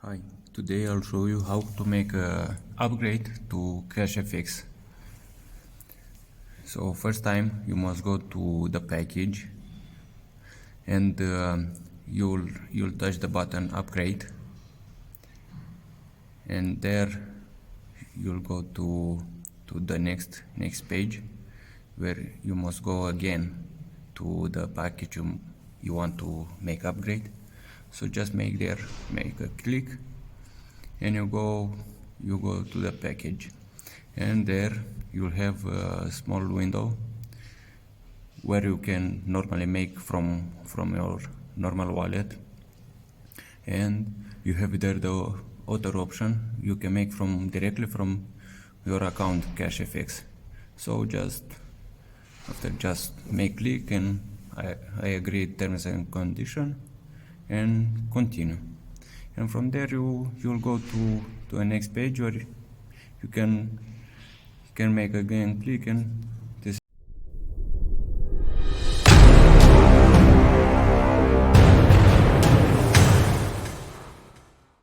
Hi, today I'll show you how to make a upgrade to CashFX. So first time you must go to the package and you'll touch the button upgrade, and there you'll go to the next page where you must go again to the package you want to make upgrade. So just make a click and you go to the package, and there you'll have a small window where you can normally make from your normal wallet, and you have there the other option you can make directly from your account CashFX. So just make click and I agree terms and condition and continue, and from there you'll go to a next page where you can make again click and